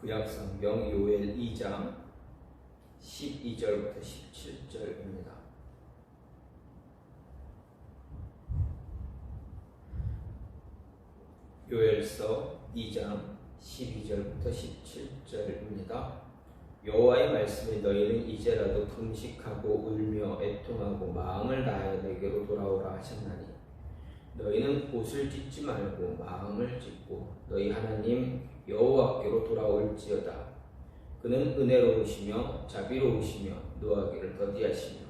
구약성경 요엘 2장 12절부터 17절입니다. 요엘서 2장 12절부터 17절입니다. 여호와의 말씀이 너희는 이제라도 금식하고 울며 애통하고 마음을 다하여 내게로 돌아오라 하셨나니 너희는 옷을 찢지 말고 마음을 찢고 너희 하나님 여호와께로 돌아올지어다. 그는 은혜로우시며 자비로우시며 노하기를 더디하시며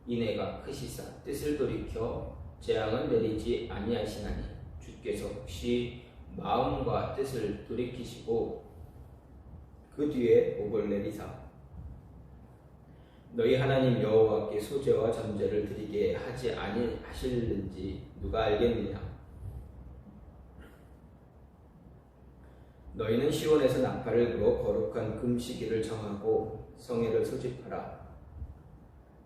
인애가 크시사 뜻을 돌이켜 재앙을 내리지 아니하시나니 주께서 혹시 마음과 뜻을 돌이키시고 그 뒤에 복을 내리사 너희 하나님 여호와께 소제와 전제를 드리게 하지 아니하실는지 누가 알겠느냐. 너희는 시온에서 나팔을 불어 거룩한 금시기를 정하고 성회를 소집하라.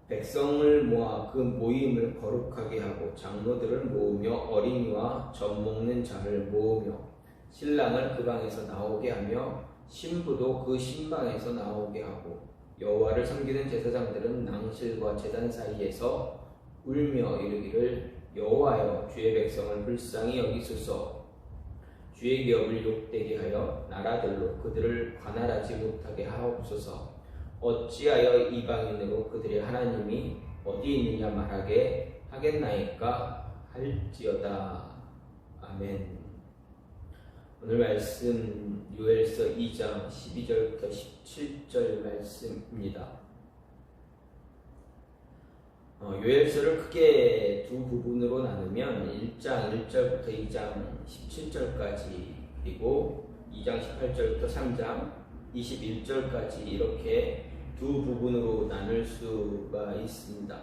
백성을 모아 그 모임을 거룩하게 하고 장로들을 모으며 어린이와 젖 먹는 자를 모으며 신랑을 그 방에서 나오게 하며 신부도 그 신방에서 나오게 하고 여호와를 섬기는 제사장들은 낭실과 제단 사이에서 울며 이르기를 여호와여 주의 백성을 불쌍히 여기소서. 주의 기업을 욕되게 하여 나라들로 그들을 관할하지 못하게 하옵소서. 어찌하여 이방인으로 그들의 하나님이 어디 있느냐 말하게 하겠나이까 할지어다. 아멘. 오늘 말씀 요엘서 2장 12절부터 17절 말씀입니다. 요엘서를 크게 두 부분으로 나누면 1장 1절부터 2장 17절까지 그리고 2장 18절부터 3장 21절까지 이렇게 두 부분으로 나눌 수가 있습니다.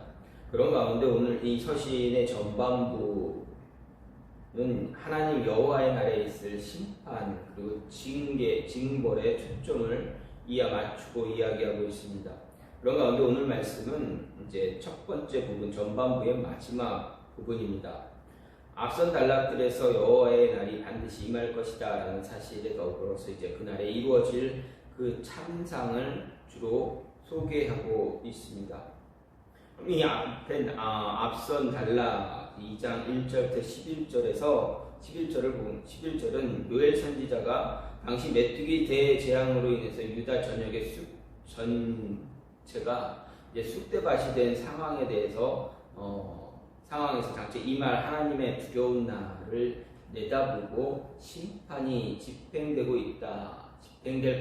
그런 가운데 오늘 이 서신의 전반부는 하나님 여호와의 날에 있을 심판 그리고 징벌에 초점을 맞추고 이야기하고 있습니다. 그런 가운데 오늘 말씀은 이제 첫 번째 부분 전반부의 마지막 부분입니다. 앞선 단락들에서 여호와의 날이 반드시 임할 것이다 라는 사실에 더불어서 이제 그날에 이루어질 그 참상을 주로 소개하고 있습니다. 이 앞선 단락 2장 1절부터 11절은 요엘 선지자가 당시 메뚜기 대재앙으로 인해서 유다 전역의 전체가 이제 쑥대밭이 된 상황에 대해서 상황에서 당시 임할 하나님의 두려운 날을 내다보고 심판이 집행될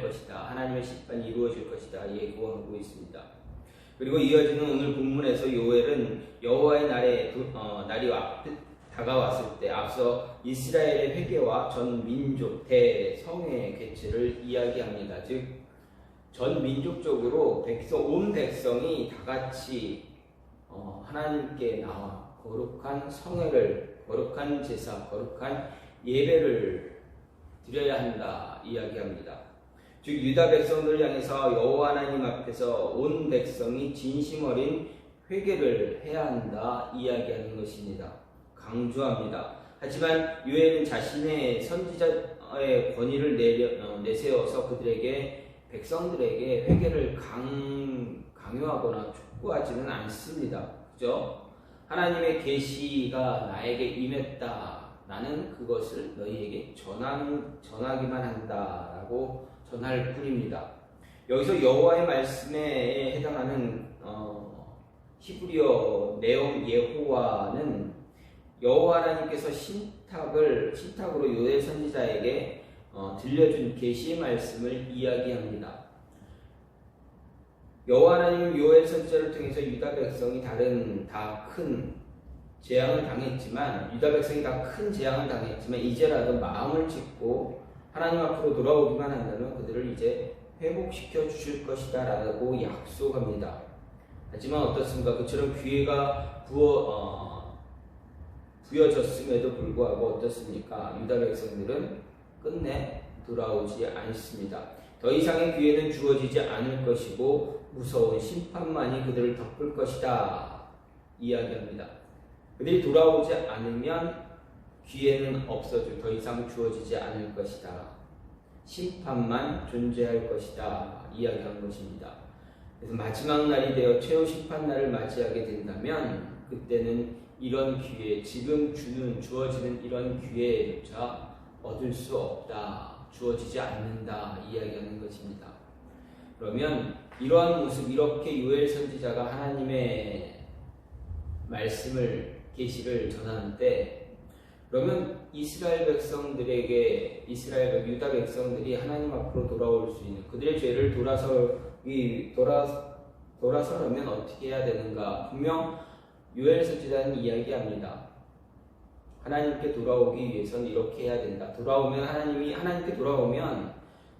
것이다. 하나님의 심판이 이루어질 것이다. 예고하고 있습니다. 그리고 이어지는 오늘 본문에서 요엘은 여호와의 날이 다가왔을 때 앞서 이스라엘의 회개와 전 민족 대성회 개최를 이야기합니다. 즉 전 민족적으로 온 백성이 다 같이 하나님께 나와 거룩한 성회를, 거룩한 제사, 거룩한 예배를 드려야 한다 이야기합니다. 즉 유다 백성들을 향해서 여호와 하나님 앞에서 온 백성이 진심 어린 회개를 해야 한다 이야기하는 것입니다. 강조합니다. 하지만 요엘은 자신의 선지자의 권위를 내세워서 백성들에게 회개를 강요하거나 촉구하지는 않습니다. 그죠? 하나님의 계시가 나에게 임했다. 나는 그것을 너희에게 전하기만 한다라고 전할 뿐입니다. 여기서 여호와의 말씀에 해당하는 히브리어 내용 예호와는 여호와 하나님께서 신탁으로 요엘 선지자에게 들려준 계시의 말씀을 이야기합니다. 여호와 하나님은 요엘 선지자를 통해서 유다 백성이 다 큰 재앙을 당했지만 이제라도 마음을 찢고 하나님 앞으로 돌아오기만 한다면 그들을 이제 회복시켜 주실 것이다 라고 약속합니다. 하지만 어떻습니까? 그처럼 기회가 부여졌음에도 불구하고 어떻습니까? 유다 백성들은 끝내 돌아오지 않습니다. 더 이상의 기회는 주어지지 않을 것이고 무서운 심판만이 그들을 덮을 것이다 이야기합니다. 그들이 돌아오지 않으면 기회는 더 이상 주어지지 않을 것이다. 심판만 존재할 것이다 이야기한 것입니다. 그래서 마지막 날이 되어 최후 심판날을 맞이하게 된다면 그때는 이런 기회, 지금 주어지는 이런 기회조차 얻을 수 없다, 주어지지 않는다 이야기하는 것입니다. 그러면 이러한 모습, 이렇게 요엘 선지자가 하나님의 말씀을, 계시를 전하는 때, 그러면 이스라엘 백성들에게, 유다 백성들이 하나님 앞으로 돌아올 수 있는, 그들의 죄를 돌아서려면 어떻게 해야 되는가? 분명 요엘 선지자는 이야기합니다. 하나님께 돌아오기 위해서는 이렇게 해야 된다. 하나님께 돌아오면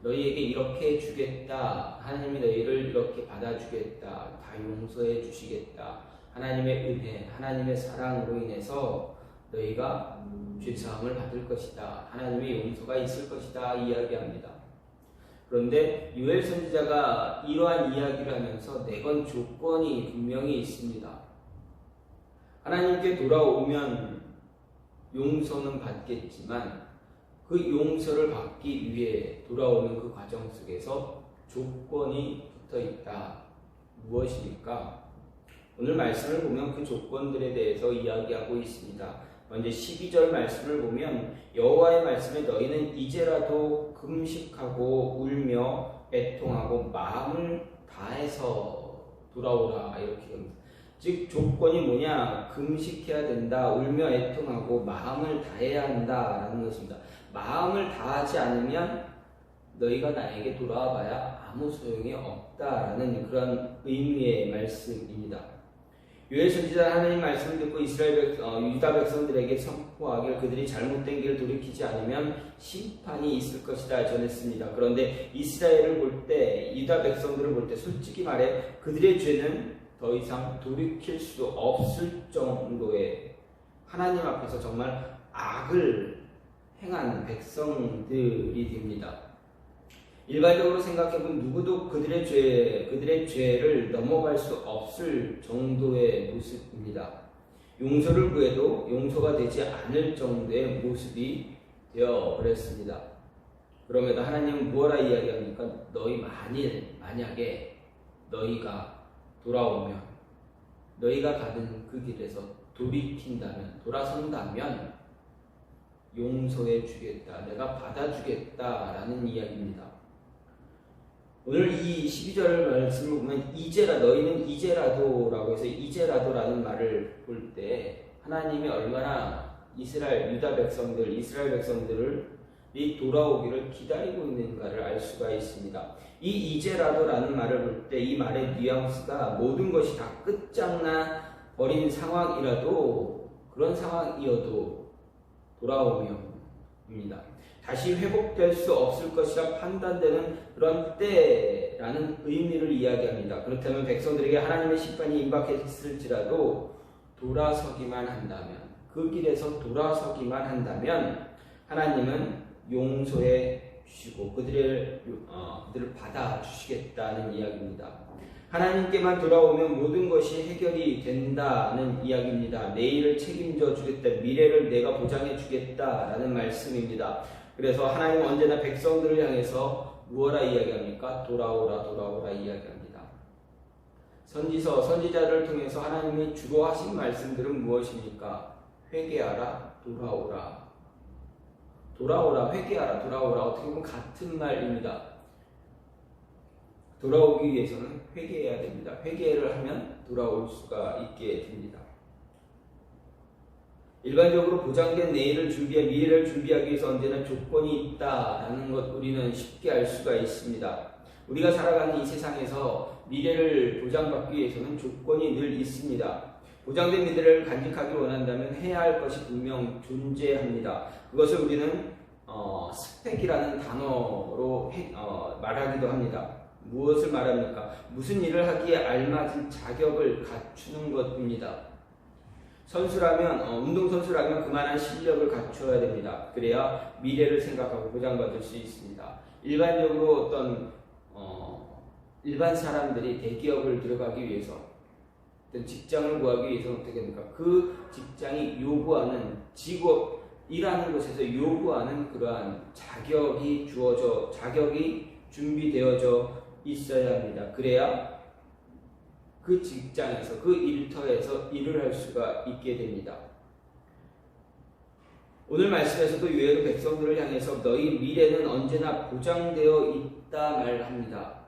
너희에게 이렇게 주겠다. 하나님이 너희를 이렇게 받아주겠다. 다 용서해 주시겠다. 하나님의 은혜, 하나님의 사랑으로 인해서 너희가 죄사함을 받을 것이다. 하나님의 용서가 있을 것이다. 이야기합니다. 그런데 요엘 선지자가 이러한 이야기를 하면서 내건 조건이 분명히 있습니다. 하나님께 돌아오면 용서는 받겠지만 그 용서를 받기 위해 돌아오는 그 과정 속에서 조건이 붙어 있다. 무엇입니까? 오늘 말씀을 보면 그 조건들에 대해서 이야기하고 있습니다. 먼저 12절 말씀을 보면 여호와의 말씀에 너희는 이제라도 금식하고 울며 애통하고 마음을 다해서 돌아오라 이렇게 합니다. 즉 조건이 뭐냐? 금식해야 된다, 울며 애통하고 마음을 다해야 한다라는 것입니다. 마음을 다하지 않으면 너희가 나에게 돌아와 봐야 아무 소용이 없다라는 그런 의미의 말씀입니다. 요엘 선지자 하나님 말씀을 듣고 유다 백성들에게 선포하길 그들이 잘못된 길을 돌이키지 않으면 심판이 있을 것이다 전했습니다. 그런데 이스라엘을 볼 때, 유다 백성들을 볼 때 솔직히 말해 그들의 죄는 더 이상 돌이킬 수 없을 정도의 하나님 앞에서 정말 악을 행한 백성들이 됩니다. 일반적으로 생각해보면 누구도 그들의 죄를 넘어갈 수 없을 정도의 모습입니다. 용서를 구해도 용서가 되지 않을 정도의 모습이 되어버렸습니다. 그럼에도 하나님은 무엇라 이야기합니까? 만약에 너희가 돌아오면, 너희가 가는 그 길에서 돌아선다면 용서해 주겠다, 내가 받아주겠다라는 이야기입니다. 오늘 이 12절 말씀을 보면 너희는 이제라도라고 해서 이제라도라는 말을 볼 때 하나님이 얼마나 이스라엘 백성들이 돌아오기를 기다리고 있는가를 알 수가 있습니다. 이 이제라도라는 말을 볼 때 이 말의 뉘앙스가 모든 것이 다 끝장나 버린 상황이라도, 그런 상황이어도 돌아오면입니다. 다시 회복될 수 없을 것이라 판단되는 그런 때라는 의미를 이야기합니다. 그렇다면 백성들에게 하나님의 심판이 임박했을지라도 돌아서기만 한다면, 그 길에서 돌아서기만 한다면 하나님은 용서해 주시고 그들을 받아주시겠다는 이야기입니다. 하나님께만 돌아오면 모든 것이 해결이 된다는 이야기입니다. 내일을 책임져 주겠다, 미래를 내가 보장해 주겠다라는 말씀입니다. 그래서 하나님은 언제나 백성들을 향해서 무엇라 이야기합니까? 돌아오라 이야기합니다. 선지자를 통해서 하나님이 주로 하신 말씀들은 무엇입니까? 회개하라, 돌아오라, 회개하라, 돌아오라. 어떻게 보면 같은 말입니다. 돌아오기 위해서는 회개해야 됩니다. 회개를 하면 돌아올 수가 있게 됩니다. 일반적으로 보장된 내일을 미래를 준비하기 위해서 언제나 조건이 있다라는 것 우리는 쉽게 알 수가 있습니다. 우리가 살아가는 이 세상에서 미래를 보장받기 위해서는 조건이 늘 있습니다. 보장된 미래를 간직하기 원한다면 해야 할 것이 분명 존재합니다. 그것을 우리는 스펙이라는 단어로 말하기도 합니다. 무엇을 말합니까? 무슨 일을 하기에 알맞은 자격을 갖추는 것입니다. 운동선수라면 그만한 실력을 갖춰야 됩니다. 그래야 미래를 생각하고 보장받을 수 있습니다. 일반적으로 일반 사람들이 대기업을 들어가기 위해서, 어떤 직장을 구하기 위해서는 어떻게 됩니까? 그 직장이 요구하는 일하는 곳에서 요구하는 그러한 자격이 준비되어져 있어야 합니다. 그래야 그 직장에서, 그 일터에서 일을 할 수가 있게 됩니다. 오늘 말씀에서도 유해로 백성들을 향해서 너희 미래는 언제나 보장되어 있다 말합니다.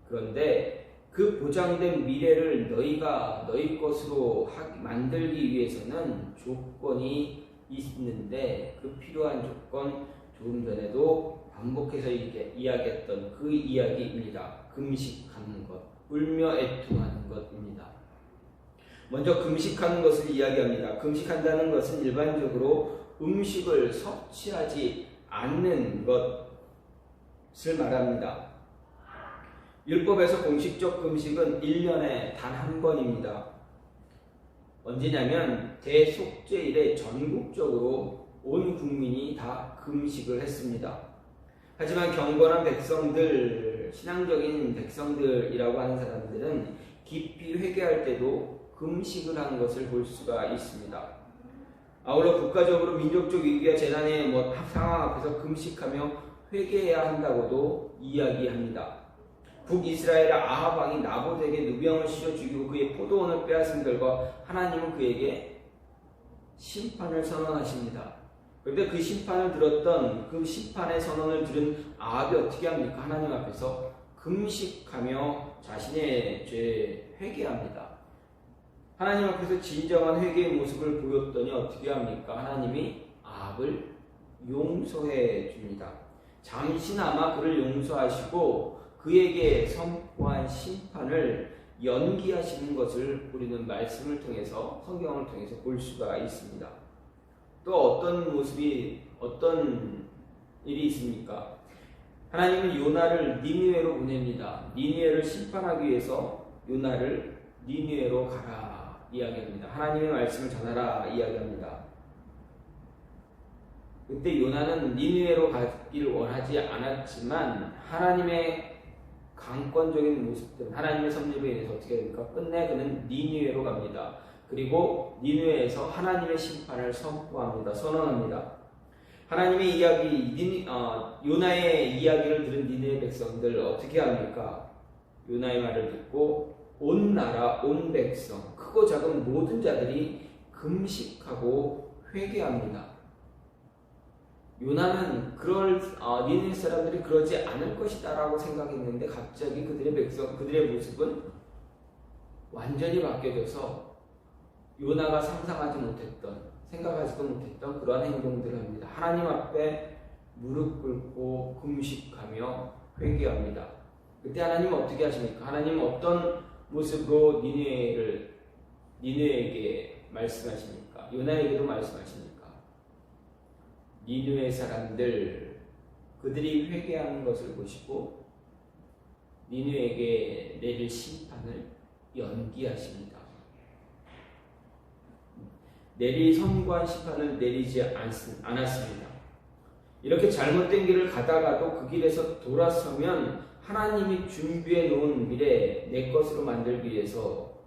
그런데 그 보장된 미래를 너희가 너희 것으로 만들기 위해서는 조건이 있는데, 그 필요한 조건, 조금 전에도 반복해서 이야기했던 그 이야기입니다. 금식하는 것, 울며 애통하는 것입니다. 먼저 금식하는 것을 이야기합니다. 금식한다는 것은 일반적으로 음식을 섭취하지 않는 것을 말합니다. 율법에서 공식적 금식은 1년에 단 한 번입니다. 언제냐면 대속죄일에 전국적으로 온 국민이 다 금식을 했습니다. 하지만 경건한 백성들, 신앙적인 백성들이라고 하는 사람들은 깊이 회개할 때도 금식을 하는 것을 볼 수가 있습니다. 아울러 국가적으로 민족적 위기와 재난의 상황 앞에서 금식하며 회개해야 한다고도 이야기합니다. 북이스라엘 아합 왕이 나봇에게 누병을 씌워 죽이고 그의 포도원을 빼앗은 결과 하나님은 그에게 심판을 선언하십니다. 그런데 그 심판을 들었던, 그 심판의 선언을 들은 아합이 어떻게 합니까? 하나님 앞에서 금식하며 자신의 죄에 회개합니다. 하나님 앞에서 진정한 회개의 모습을 보였더니 어떻게 합니까? 하나님이 아합을 용서해 줍니다. 잠시나마 그를 용서하시고 그에게 선포한 심판을 연기하시는 것을 우리는 말씀을 통해서, 성경을 통해서 볼 수가 있습니다. 또 어떤 일이 있습니까? 하나님은 요나를 니느웨로 보냅니다. 니느웨를 심판하기 위해서 요나를 니느웨로 가라 이야기합니다. 하나님의 말씀을 전하라 이야기합니다. 그때 요나는 니느웨로 가기를 원하지 않았지만 하나님의 강권적인 모습들, 하나님의 섭리로 인해서 어떻게 됩니까? 끝내 그는 니느웨로 갑니다. 그리고 니느웨에서 하나님의 심판을 선언합니다. 하나님의 이야기, 요나의 이야기를 들은 니느웨 백성들 어떻게 합니까? 요나의 말을 듣고 온 나라, 온 백성, 크고 작은 모든 자들이 금식하고 회개합니다. 요나는 니느웨 사람들이 그러지 않을 것이다라고 생각했는데 갑자기 그들의 모습은 완전히 바뀌어져서 요나가 상상하지 못했던, 생각하지도 못했던 그러한 행동들을 합니다. 하나님 앞에 무릎 꿇고 금식하며 회개합니다. 그때 하나님은 어떻게 하십니까? 하나님은 어떤 모습으로 니느웨에게 말씀하십니까? 요나에게도 말씀하십니까? 니느웨 사람들, 그들이 회개하는 것을 보시고 니느웨에게 내릴 심판을 연기하십니다. 선고한 심판을 내리지 않았습니다. 이렇게 잘못된 길을 가다가도 그 길에서 돌아서면 하나님이 준비해 놓은 미래, 내 것으로 만들기 위해서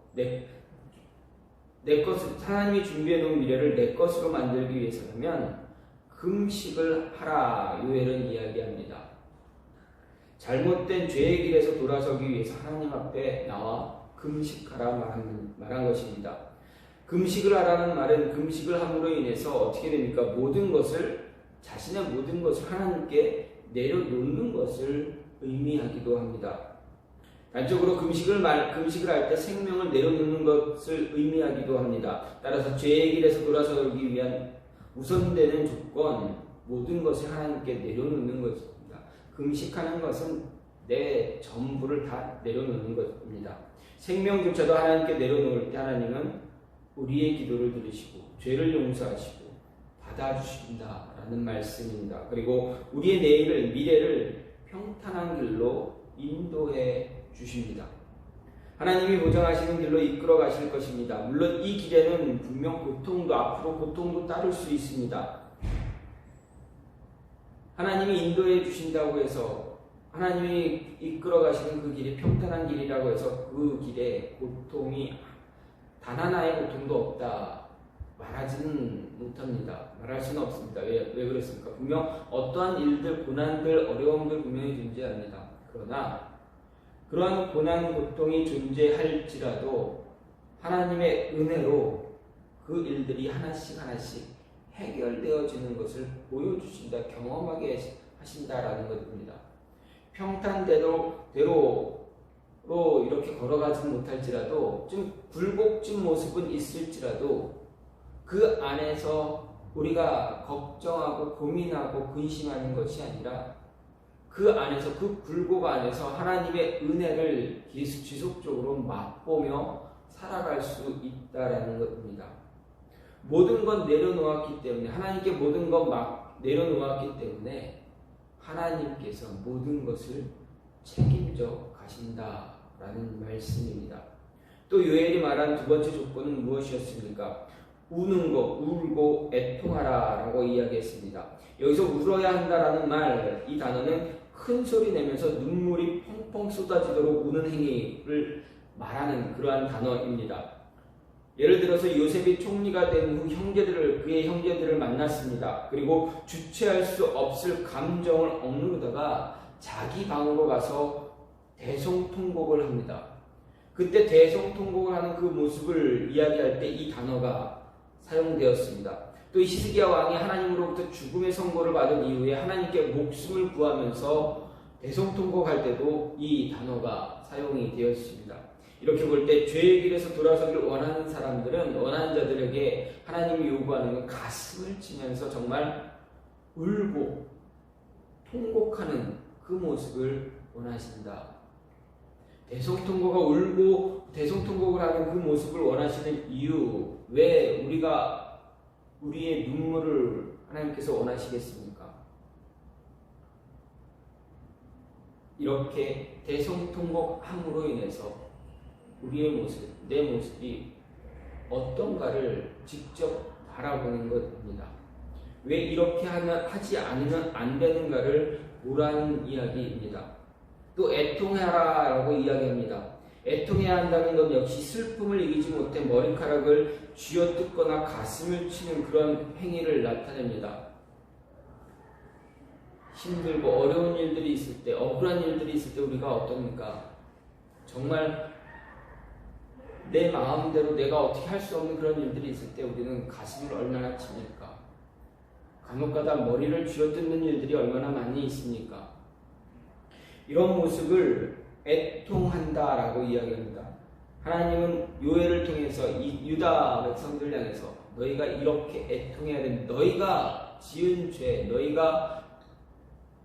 하나님이 준비해 놓은 미래를 내 것으로 만들기 위해서라면 금식을 하라 요엘은 이야기합니다. 잘못된 죄의 길에서 돌아서기 위해서 하나님 앞에 나와 금식하라 말한 것입니다. 금식을 하라는 말은 금식을 함으로 인해서 어떻게 됩니까? 자신의 모든 것을 하나님께 내려놓는 것을 의미하기도 합니다. 단적으로 금식을 할 때 생명을 내려놓는 것을 의미하기도 합니다. 따라서 죄의 길에서 돌아서기 위한 우선되는 조건, 모든 것을 하나님께 내려놓는 것입니다. 금식하는 것은 내 전부를 다 내려놓는 것입니다. 생명조차도 하나님께 내려놓을 때 하나님은 우리의 기도를 들으시고 죄를 용서하시고 받아주신다라는 말씀입니다. 그리고 우리의 미래를 평탄한 길로 인도해 주십니다. 하나님이 보장하시는 길로 이끌어 가실 것입니다. 물론 이 길에는 분명 앞으로 고통도 따를 수 있습니다. 하나님이 인도해 주신다고 해서, 하나님이 이끌어 가시는 그 길이 평탄한 길이라고 해서 그 길에 고통이 단 하나의 고통도 없다 말하지는 못합니다. 말할 수는 없습니다. 왜 그렇습니까? 분명 어떠한 일들, 고난들, 어려움들 분명히 존재합니다. 그러나 그러한 고난, 고통이 존재할지라도 하나님의 은혜로 그 일들이 하나씩 해결되어지는 것을 보여주신다, 경험하게 하신다라는 것입니다. 평탄대로로 이렇게 걸어가지 못할지라도 좀 굴곡진 모습은 있을지라도 그 안에서 우리가 걱정하고 고민하고 근심하는 것이 아니라 그 안에서, 그 굴곡 안에서 하나님의 은혜를 계속 지속적으로 맛보며 살아갈 수 있다라는 것입니다. 모든 건 내려놓았기 때문에, 하나님께 모든 건 막 내려놓았기 때문에 하나님께서 모든 것을 책임져 가신다라는 말씀입니다. 또 요엘이 말한 두 번째 조건은 무엇이었습니까? 우는 거, 울고 애통하라 라고 이야기했습니다. 여기서 울어야 한다라는 말, 이 단어는 큰 소리 내면서 눈물이 펑펑 쏟아지도록 우는 행위를 말하는 그러한 단어입니다. 예를 들어서 요셉이 총리가 된 후 그의 형제들을 만났습니다. 그리고 주체할 수 없을 감정을 억누르다가 자기 방으로 가서 대성통곡을 합니다. 그때 대성통곡을 하는 그 모습을 이야기할 때 이 단어가 사용되었습니다. 또 이 히스기야 왕이 하나님으로부터 죽음의 선고를 받은 이후에 하나님께 목숨을 구하면서 대성통곡할 때도 이 단어가 사용이 되었습니다. 이렇게 볼 때 죄의 길에서 돌아서기를 원하는 사람들은, 원하는 자들에게 하나님이 요구하는 건 가슴을 치면서 정말 울고 통곡하는 그 모습을 원하신다. 대성통곡가 울고 대성통곡을 하는 그 모습을 원하시는 이유, 왜 우리의 눈물을 하나님께서 원하시겠습니까? 이렇게 대성통곡함으로 인해서 우리의 모습, 내 모습이 어떤가를 직접 바라보는 것입니다. 왜 이렇게 하지 않으면 안 되는가를 보라는 이야기입니다. 또 애통하라 라고 이야기합니다. 애통해야 한다는 것 역시 슬픔을 이기지 못해 머리카락을 쥐어뜯거나 가슴을 치는 그런 행위를 나타냅니다. 힘들고 어려운 일들이 있을 때, 억울한 일들이 있을 때 우리가 어떻습니까? 정말 내 마음대로 내가 어떻게 할 수 없는 그런 일들이 있을 때 우리는 가슴을 얼마나 칩니까? 간혹가다 머리를 쥐어뜯는 일들이 얼마나 많이 있습니까? 이런 모습을 애통한다라고 이야기합니다. 하나님은 요엘을 통해서 이 유다 백성들을 향해서 너희가 이렇게 애통해야 된다. 너희가 지은 죄, 너희가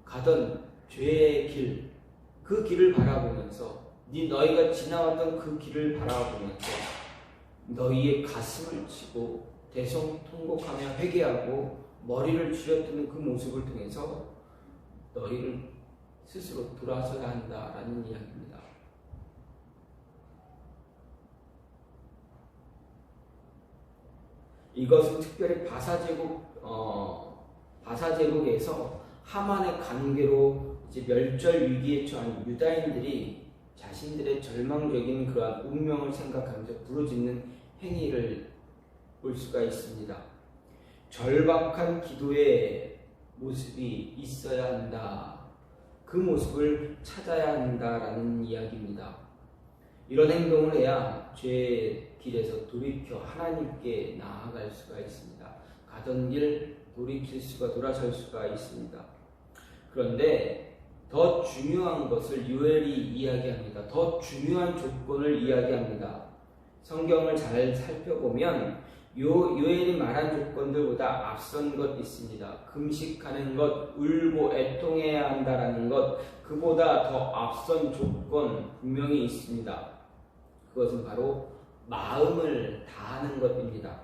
가던 죄의 길, 그 길을 바라보면서 너희가 지나왔던 그 길을 바라보면서 너희의 가슴을 치고 대성통곡하며 회개하고 머리를 쥐어뜯는 그 모습을 통해서 너희를 스스로 돌아서야 한다라는 이야기입니다. 이것은 특별히 바사제국에서 하만의 관계로 이제 멸절 위기에 처한 유다인들이 자신들의 절망적인 그러한 운명을 생각하면서 부르짖는 행위를 볼 수가 있습니다. 절박한 기도의 모습이 있어야 한다. 그 모습을 찾아야 한다라는 이야기입니다. 이런 행동을 해야 죄의 길에서 돌이켜 하나님께 나아갈 수가 있습니다. 가던 길 돌아설 수가 있습니다. 그런데 더 중요한 것을 요엘이 이야기합니다. 더 중요한 조건을 이야기합니다. 성경을 잘 살펴보면 요엘이 말한 조건들보다 앞선 것 있습니다. 금식하는 것, 울고 애통해야 한다라는 것, 그보다 더 앞선 조건 분명히 있습니다. 그것은 바로 마음을 다하는 것입니다.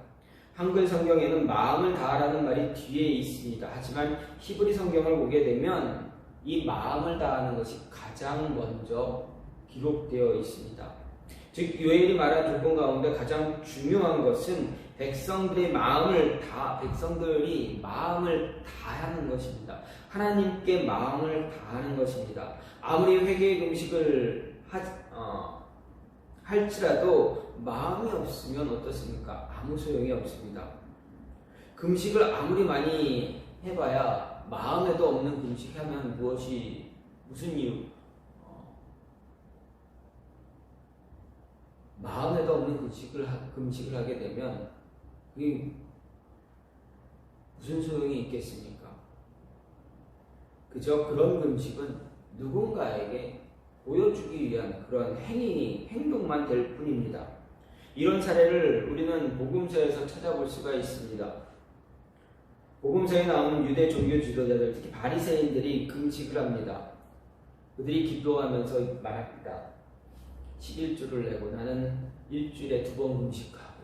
한글 성경에는 마음을 다하라는 말이 뒤에 있습니다. 하지만 히브리 성경을 보게 되면 이 마음을 다하는 것이 가장 먼저 기록되어 있습니다. 즉 요엘이 말한 조건 가운데 가장 중요한 것은 백성들이 마음을 다하는 것입니다. 하나님께 마음을 다하는 것입니다. 아무리 회개의 금식을 할지라도 마음이 없으면 어떻습니까? 아무 소용이 없습니다. 금식을 아무리 많이 해봐야 마음에도 없는 금식 하면 무슨 이유? 마음에도 없는 금식을 하게 되면 그게 무슨 소용이 있겠습니까? 그저 그런 금식은 누군가에게 보여주기 위한 그런 행동만 될 뿐입니다. 이런 사례를 우리는 복음서에서 찾아볼 수가 있습니다. 복음서에 나오는 유대 종교 지도자들, 특히 바리새인들이 금식을 합니다. 그들이 기도하면서 말합니다. 11조를 내고 나는 일주일에 2번 금식하고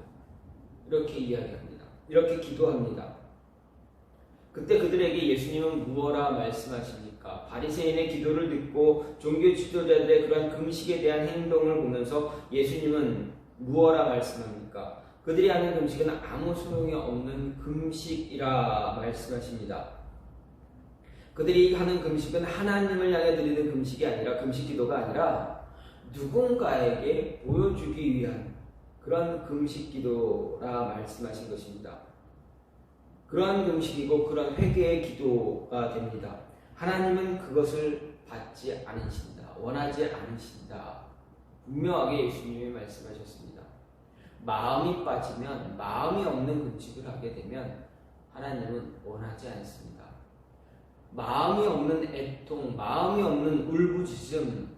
이렇게 이야기합니다. 이렇게 기도합니다. 그때 그들에게 예수님은 무엇라 말씀하십니까? 바리새인의 기도를 듣고 종교 지도자들의 그러한 금식에 대한 행동을 보면서 예수님은 무엇라 말씀합니까? 그들이 하는 금식은 아무 소용이 없는 금식이라 말씀하십니다. 그들이 하는 금식은 하나님을 향해 드리는 금식이 아니라 금식 기도가 아니라 누군가에게 보여주기 위한 그런 금식 기도라 말씀하신 것입니다. 그러한 금식이고 그러한 회개의 기도가 됩니다. 하나님은 그것을 받지 않으신다. 원하지 않으신다. 분명하게 예수님이 말씀하셨습니다. 마음이 빠지면, 마음이 없는 금식을 하게 되면 하나님은 원하지 않습니다. 마음이 없는 애통, 마음이 없는 울부짖음,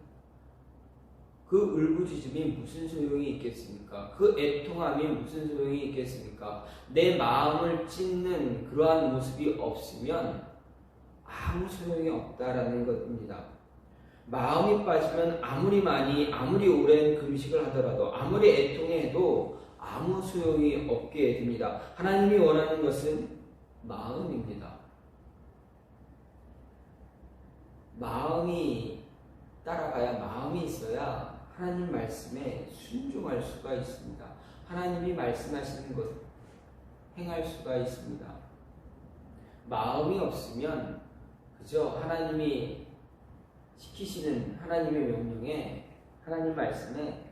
그 울부짖음이 무슨 소용이 있겠습니까? 그 애통함이 무슨 소용이 있겠습니까? 내 마음을 찢는 그러한 모습이 없으면 아무 소용이 없다라는 것입니다. 마음이 빠지면 아무리 오랜 금식을 하더라도, 아무리 애통해도 아무 소용이 없게 됩니다. 하나님이 원하는 것은 마음입니다. 마음이 따라가야, 마음이 있어야 하나님 말씀에 순종할 수가 있습니다. 하나님이 말씀하시는 것 행할 수가 있습니다. 마음이 없으면 그저 하나님이 시키시는 하나님의 명령에, 하나님 말씀에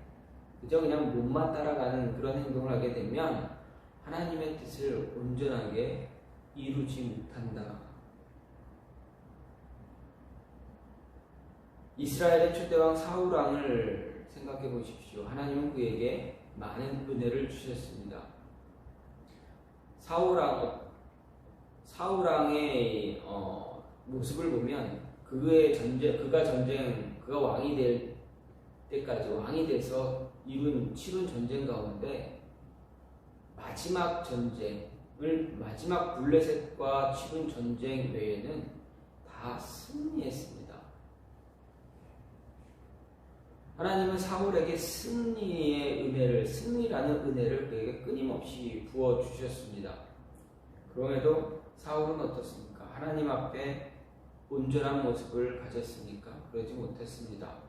그저 그냥 몸만 따라가는 그런 행동을 하게 되면 하나님의 뜻을 온전하게 이루지 못한다. 이스라엘의 초대왕 사울왕을 생각해 보십시오. 하나님은 그에게 많은 은혜를 주셨습니다. 사울왕의 모습을 보면 그가 왕이 될 때까지, 왕이 돼서 치룬 전쟁 가운데 마지막 블레셋과 치룬 전쟁 외에는 다 승리했습니다. 하나님은 사울에게 승리라는 은혜를 그에게 끊임없이 부어주셨습니다. 그럼에도 사울은 어떻습니까? 하나님 앞에 온전한 모습을 가졌습니까? 그러지 못했습니다.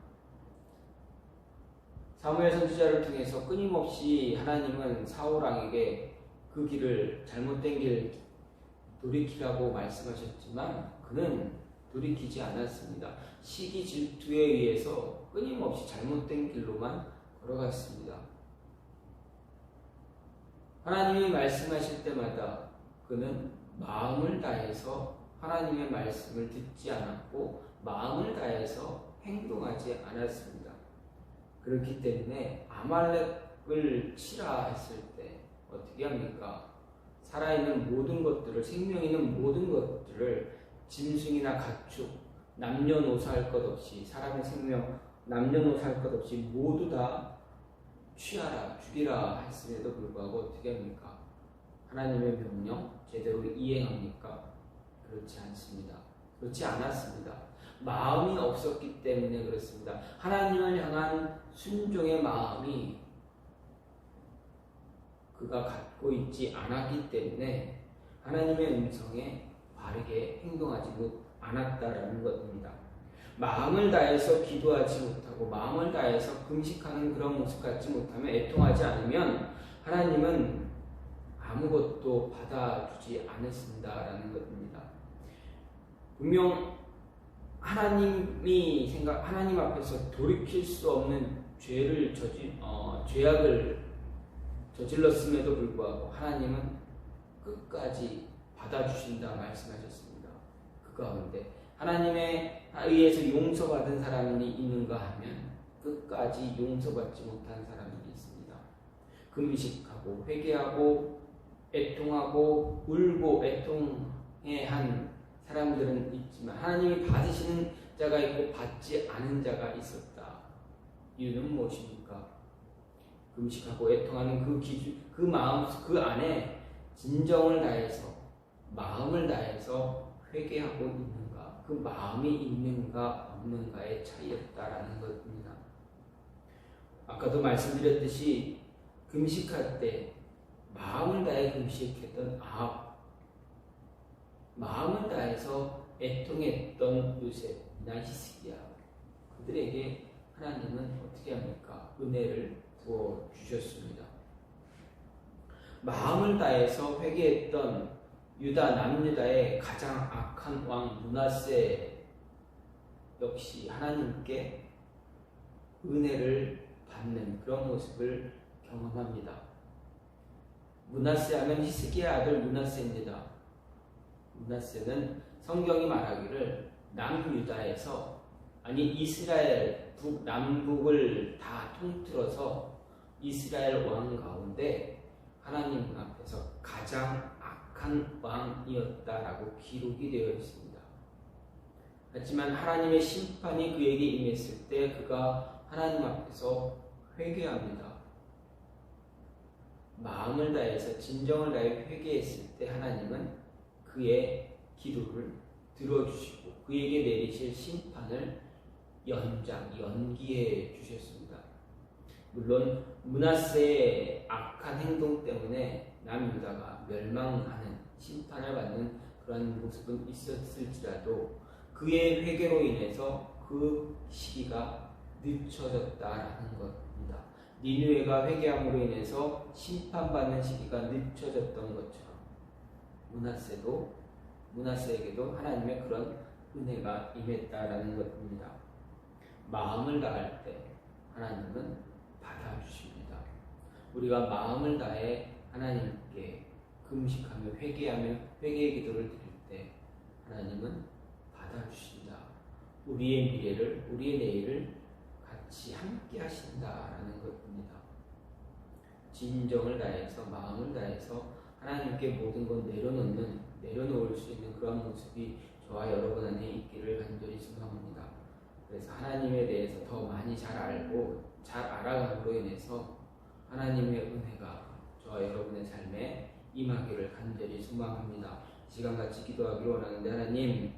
사무엘 선지자를 통해서 끊임없이 하나님은 사울왕에게 그 길을, 잘못된 길 돌이키라고 말씀하셨지만 그는 돌이키지 않았습니다. 시기 질투에 의해서 끊임없이 잘못된 길로만 걸어갔습니다. 하나님이 말씀하실 때마다 그는 마음을 다해서 하나님의 말씀을 듣지 않았고 마음을 다해서 행동하지 않았습니다. 그렇기 때문에 아말렉을 치라 했을 때 어떻게 합니까? 살아있는 모든 것들을, 생명 있는 모든 것들을, 짐승이나 가축, 남녀노소 할 것 없이, 사람의 생명 남녀노소 할 것 없이 모두 다 취하라, 죽이라 했음에도 불구하고 어떻게 합니까? 하나님의 명령 제대로 이행합니까? 그렇지 않습니다. 그렇지 않았습니다. 마음이 없었기 때문에 그렇습니다. 하나님을 향한 순종의 마음이 그가 갖고 있지 않았기 때문에 하나님의 음성에 바르게 행동하지 않았다라는 것입니다. 마음을 다해서 기도하지 못하고 마음을 다해서 금식하는 그런 모습 갖지 못하면, 애통하지 않으면 하나님은 아무것도 받아주지 않으신다라는 것입니다. 분명 하나님 앞에서 돌이킬 수 없는 죄악을 저질렀음에도 불구하고 하나님은 끝까지 받아주신다 말씀하셨습니다. 그 가운데 하나님에 의해서 용서받은 사람이 있는가 하면 끝까지 용서받지 못한 사람이 있습니다. 금식하고 회개하고 애통하고 울고 애통해한 사람들은 있지만 하나님이 받으시는 자가 있고 받지 않은 자가 있었다. 이유는 무엇입니까? 금식하고 애통하는 그 기준, 그 마음, 그 안에 진정을 다해서 마음을 다해서 회개하고 있는가, 그 마음이 있는가 없는가의 차이였다라는 것입니다. 아까도 말씀드렸듯이 금식할 때 마음을 다해 금식했던 마음을 다해서 애통했던 요셉이나 히스기야, 그들에게 하나님은 어떻게 합니까? 은혜를 부어 주셨습니다. 마음을 다해서 회개했던 유다 남유다의 가장 악한 왕 므낫세 역시 하나님께 은혜를 받는 그런 모습을 경험합니다. 므낫세 하면 히스기야 아들 므낫세입니다. 므낫세는 성경이 말하기를 남유다에서 이스라엘 남북을 다 통틀어서 이스라엘 왕 가운데 하나님 앞에서 가장 악한 왕이었다라고 기록이 되어 있습니다. 하지만 하나님의 심판이 그에게 임했을 때 그가 하나님 앞에서 회개합니다. 마음을 다해서 진정을 다해 회개했을 때 하나님은 그의 기도를 들어주시고 그에게 내리실 심판을 연기해 주셨습니다. 물론 므낫세의 악한 행동 때문에 남유다가 멸망하는 심판을 받는 그런 모습은 있었을지라도 그의 회개로 인해서 그 시기가 늦춰졌다라는 것입니다. 니느웨가 회개함으로 인해서 심판받는 시기가 늦춰졌던 것처럼 므낫세에게도 하나님의 그런 은혜가 임했다라는 것입니다. 마음을 다할 때 하나님은 받아주십니다. 우리가 마음을 다해 하나님께 금식하며 회개하며 회개의 기도를 드릴 때 하나님은 받아주신다. 우리의 미래를, 우리의 내일을 같이 함께 하신다라는 것입니다. 진정을 다해서 마음을 다해서 하나님께 모든 것 내려놓을 수 있는 그런 모습이 저와 여러분 안에 있기를 간절히 소망합니다. 그래서 하나님에 대해서 더 많이 잘 알고 잘 알아감으로 인해서 하나님의 은혜가 저와 여러분의 삶에 임하기를 간절히 소망합니다. 시간 같이 기도하기를 원하는데, 하나님,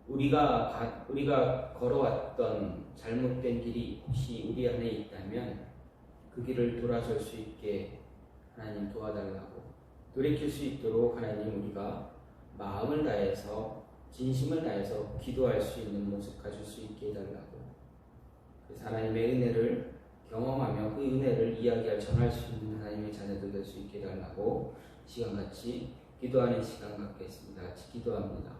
우리가 걸어왔던 잘못된 길이 혹시 우리 안에 있다면 그 길을 돌아설 수 있게 하나님 도와달라고, 돌이킬 수 있도록 하나님 우리가 마음을 다해서 진심을 다해서 기도할 수 있는 모습 가질 수 있게 해달라고, 그래서 하나님의 은혜를 경험하며 그 은혜를 이야기할 전할 수 있는 하나님의 자녀들 될 수 있게 해달라고 시간같이 기도하는 시간 갖겠습니다. 같이 기도합니다.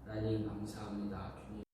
하나님 감사합니다. 주님